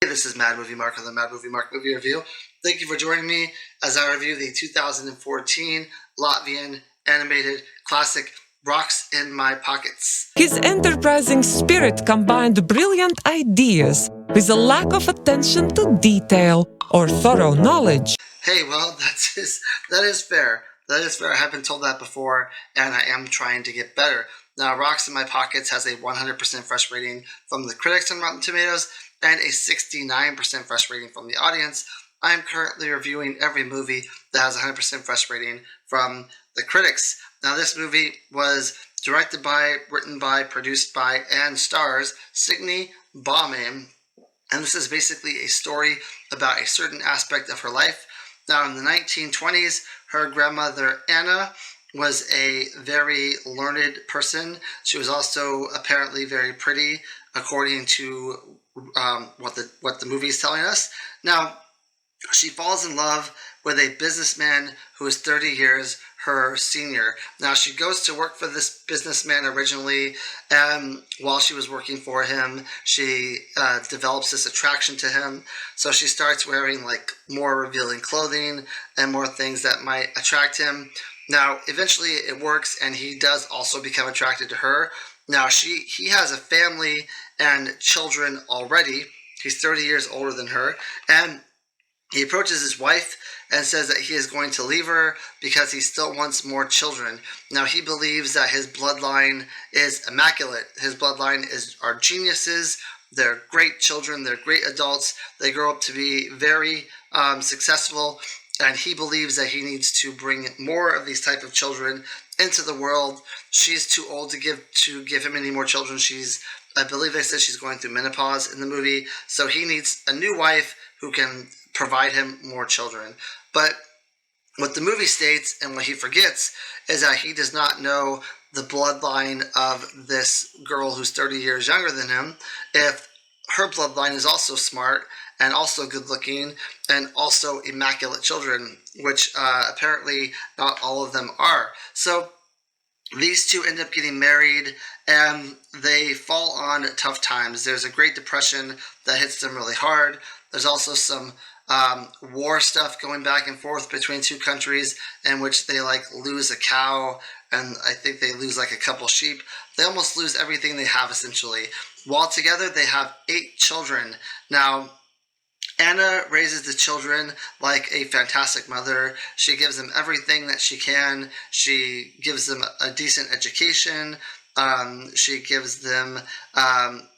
This is Mad Movie Mark on the Mad Movie Mark Movie Review. Thank you for joining me as I review the 2014 Latvian animated classic Rocks in My Pockets. His enterprising spirit combined brilliant ideas with a lack of attention to detail or thorough knowledge. Hey, well, that is fair. That is fair. I have been told that before, and I am trying to get better. Now, Rocks in My Pockets has a 100% fresh rating from the critics on Rotten Tomatoes and a 69% fresh rating from the audience. I am currently reviewing every movie that has a 100% fresh rating from the critics. Now, this movie was directed by, written by, produced by, and stars Signe, and this is basically a story about a certain aspect of her life. Now, in the 1920s, her grandmother Anna was a very learned person. She was also apparently very pretty, according to what the movie is telling us. Now, she falls in love with a businessman who is 30 years her senior. Now, she goes to work for this businessman originally, and while she was working for him, she develops this attraction to him. So she starts wearing like more revealing clothing and more things that might attract him. Now, eventually it works, and he does also become attracted to her. Now, he has a family and children already. He's 30 years older than her, and he approaches his wife and says that he is going to leave her because he still wants more children. Now, he believes that his bloodline is immaculate. His bloodline are geniuses. They're great children. They're great adults. They grow up to be very successful, and he believes that he needs to bring more of these type of children into the world. She's too old to give him any more children. I believe they said she's going through menopause in the movie, so he needs a new wife who can provide him more children. But what the movie states and what he forgets is that he does not know the bloodline of this girl who's 30 years younger than him, if her bloodline is also smart and also good looking and also immaculate children, which apparently not all of them are. So these two end up getting married, and they fall on tough times. There's a Great Depression that hits them really hard. There's also some war stuff going back and forth between two countries, in which they like lose a cow, and I think they lose like a couple sheep. They almost lose everything they have, essentially. While together, they have 8 children. Now, Anna raises the children like a fantastic mother. She gives them everything that she can. She gives them a decent education. She gives them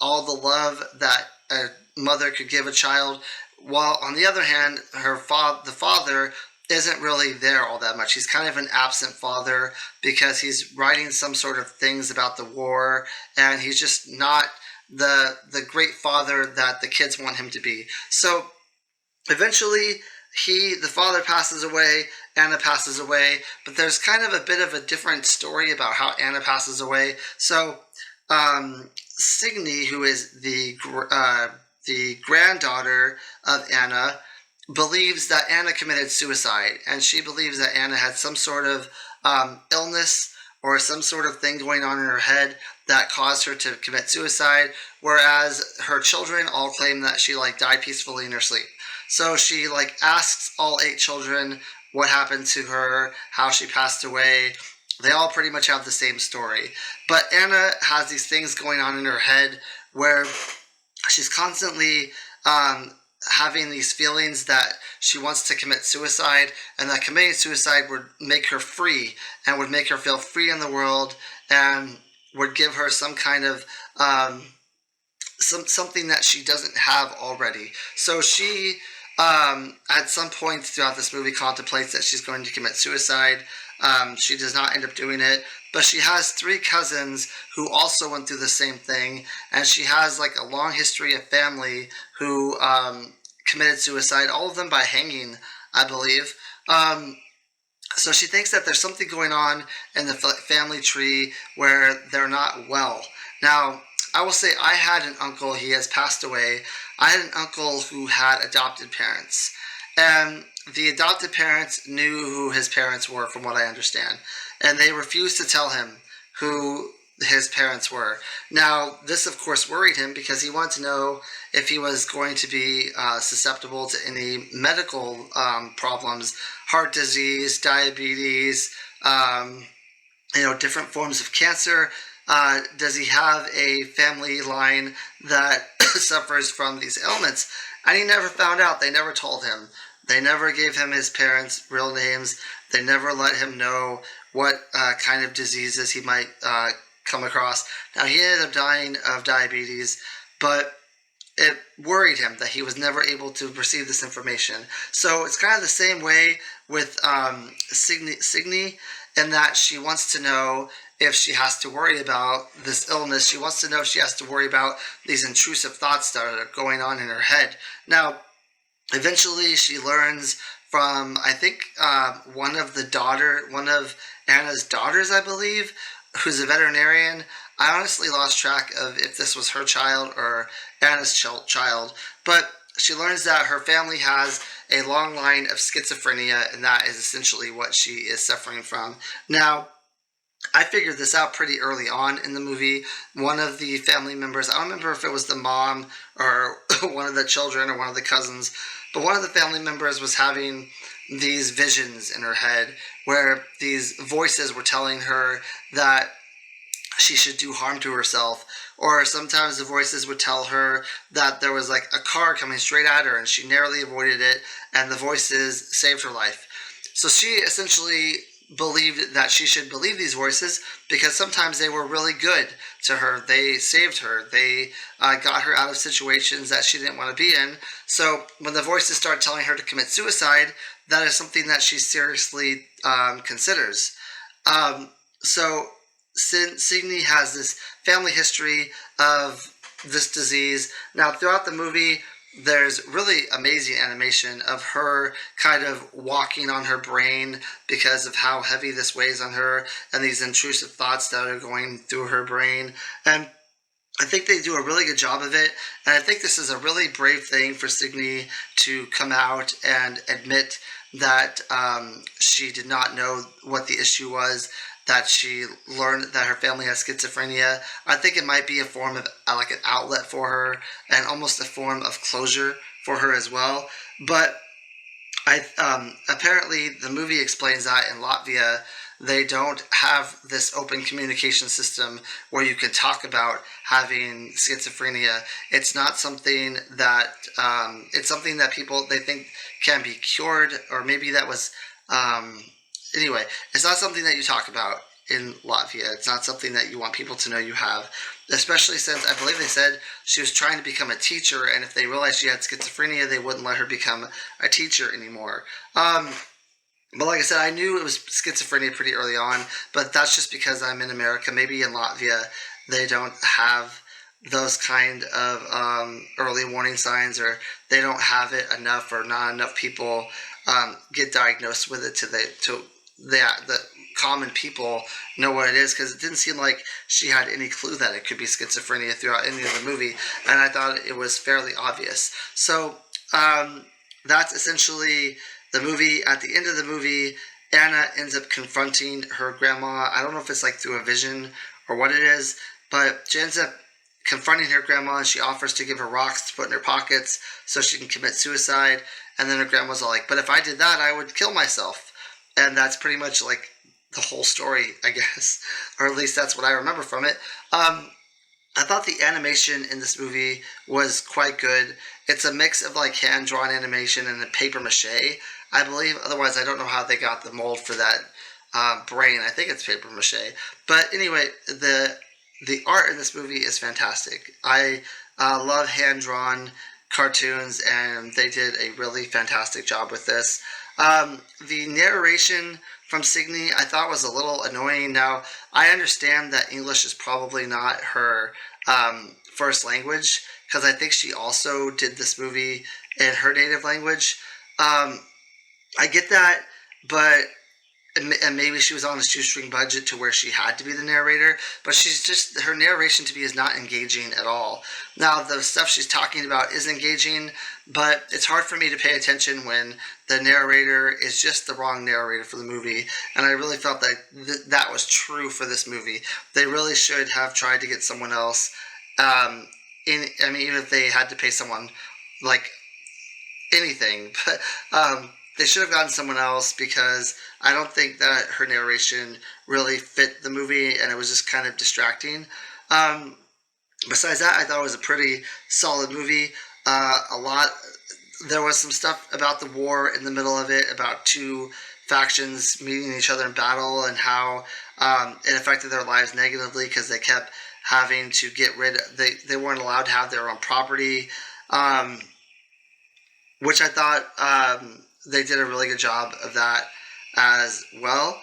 all the love that a mother could give a child. While on the other hand, the father isn't really there all that much. He's kind of an absent father because he's writing some sort of things about the war, and he's just not the great father that the kids want him to be. So eventually the father passes away, Anna passes away, but there's kind of a bit of a different story about how Anna passes away. So Signe, who is the granddaughter of Anna, believes that Anna committed suicide, and she believes that Anna had some sort of illness or some sort of thing going on in her head that caused her to commit suicide, whereas her children all claim that she died peacefully in her sleep. So she asks all 8 children what happened to her, how she passed away. They all pretty much have the same story. But Anna has these things going on in her head where she's constantly having these feelings that she wants to commit suicide, and that committing suicide would make her free and would make her feel free in the world and would give her some kind of something that she doesn't have already. So she at some point throughout this movie contemplates that she's going to commit suicide. She does not end up doing it, but she has 3 cousins who also went through the same thing, and she has a long history of family who committed suicide, all of them by hanging, I believe. So she thinks that there's something going on in the family tree where they're not well. Now, I will say I had an uncle, he has passed away. I had an uncle who had adopted parents, and the adopted parents knew who his parents were, from what I understand, and they refused to tell him who his parents were. Now, this of course worried him because he wanted to know if he was going to be susceptible to any medical problems, heart disease, diabetes, different forms of cancer. Does he have a family line that suffers from these ailments? And he never found out. They never told him. They never gave him his parents' real names. They never let him know what kind of diseases he might come across. Now, he ended up dying of diabetes, but it worried him that he was never able to receive this information. So it's kind of the same way with Signe, in that she wants to know if she has to worry about this illness. She wants to know if she has to worry about these intrusive thoughts that are going on in her head. Now, eventually she learns from, I think, one of Anna's daughters, I believe, who's a veterinarian. I honestly lost track of if this was her child or Anna's child, but she learns that her family has a long line of schizophrenia, and that is essentially what she is suffering from. Now, I figured this out pretty early on in the movie. One of the family members, I don't remember if it was the mom or one of the children or one of the cousins, but one of the family members was having these visions in her head where these voices were telling her that she should do harm to herself, or sometimes the voices would tell her that there was like a car coming straight at her and she narrowly avoided it and the voices saved her life. So she essentially believed that she should believe these voices because sometimes they were really good to her. They saved her. They got her out of situations that she didn't want to be in. So when the voices start telling her to commit suicide, that is something that she seriously considers. So Signe has this family history of this disease. Now, throughout the movie, there's really amazing animation of her kind of walking on her brain because of how heavy this weighs on her and these intrusive thoughts that are going through her brain. And I think they do a really good job of it. And I think this is a really brave thing for Signe to come out and admit that she did not know what the issue was, that she learned that her family has schizophrenia. I think it might be a form of like an outlet for her and almost a form of closure for her as well. But apparently the movie explains that in Latvia they don't have this open communication system where you can talk about having schizophrenia. It's not something that it's something that people they think can be cured, or maybe that was anyway. It's not something that you talk about in Latvia. It's not something that you want people to know you have, especially since I believe they said she was trying to become a teacher, and if they realized she had schizophrenia, they wouldn't let her become a teacher anymore. But like I said, I knew it was schizophrenia pretty early on, but that's just because I'm in America. Maybe in Latvia they don't have those kind of early warning signs, or they don't have it enough, or not enough people get diagnosed with it to the common people know what it is, because it didn't seem like she had any clue that it could be schizophrenia throughout any of the movie, and I thought it was fairly obvious. So that's essentially the movie. At the end of the movie, Anna ends up confronting her grandma. I don't know if it's like through a vision or what it is, but she ends up confronting her grandma, and she offers to give her rocks to put in her pockets so she can commit suicide. And then her grandma's all like, but if I did that, I would kill myself. And that's pretty much like the whole story, I guess. Or at least that's what I remember from it. I thought the animation in this movie was quite good. It's a mix of like hand-drawn animation and the paper mache, I believe. Otherwise, I don't know how they got the mold for that brain. I think it's paper mache. But anyway, the art in this movie is fantastic. I love hand-drawn cartoons, and they did a really fantastic job with this. The narration from Signe I thought was a little annoying. Now, I understand that English is probably not her first language, because I think she also did this movie in her native language. I get that, but and maybe she was on a shoestring budget to where she had to be the narrator, but her narration to me is not engaging at all. Now, the stuff she's talking about is engaging, but it's hard for me to pay attention when the narrator is just the wrong narrator for the movie. And I really felt that that was true for this movie. They really should have tried to get someone else. Even if they had to pay someone like anything, but they should have gotten someone else, because I don't think that her narration really fit the movie, and it was just kind of distracting. Besides that, I thought it was a pretty solid movie. There was some stuff about the war in the middle of it, about two factions meeting each other in battle, and how it affected their lives negatively because they kept having to get rid of, they weren't allowed to have their own property, which I thought they did a really good job of that as well.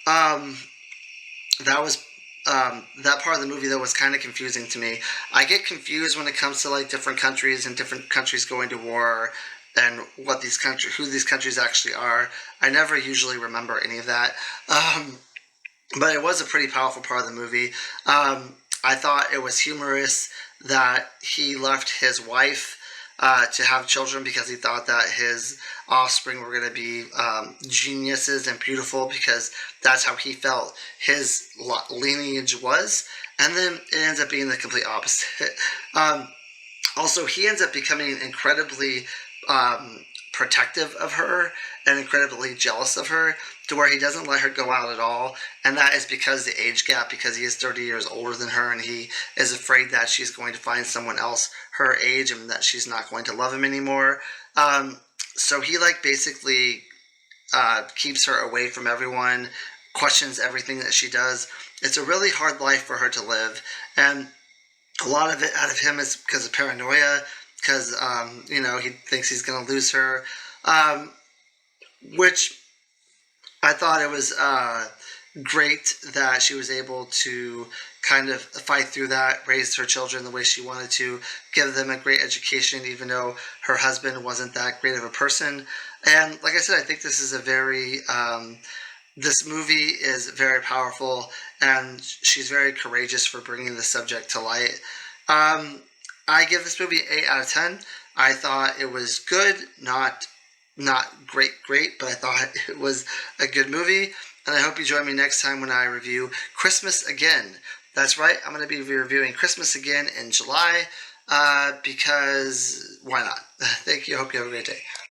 That was that part of the movie, though, was kind of confusing to me. I get confused when it comes to like different countries and different countries going to war and who these countries actually are. I never usually remember any of that. But it was a pretty powerful part of the movie. I thought it was humorous that he left his wife to have children because he thought that his offspring were going to be geniuses and beautiful, because that's how he felt his lineage was. And then it ends up being the complete opposite. Also, he ends up becoming incredibly protective of her and incredibly jealous of her, to where he doesn't let her go out at all. And that is because the age gap, because he is 30 years older than her, and he is afraid that she's going to find someone else her age and that she's not going to love him anymore. So he basically keeps her away from everyone, questions everything that she does. It's a really hard life for her to live, and a lot of it out of him is because of paranoia, because he thinks he's going to lose her, which I thought it was great that she was able to kind of fight through that, raise her children the way she wanted to, give them a great education, even though her husband wasn't that great of a person. And like I said, I think this is this movie is very powerful, and she's very courageous for bringing the subject to light. I give this movie 8 out of 10. I thought it was good, not great, but I thought it was a good movie. And I hope you join me next time when I review Christmas Again. That's right, I'm going to be reviewing Christmas Again in July, because why not? Thank you. I hope you have a great day.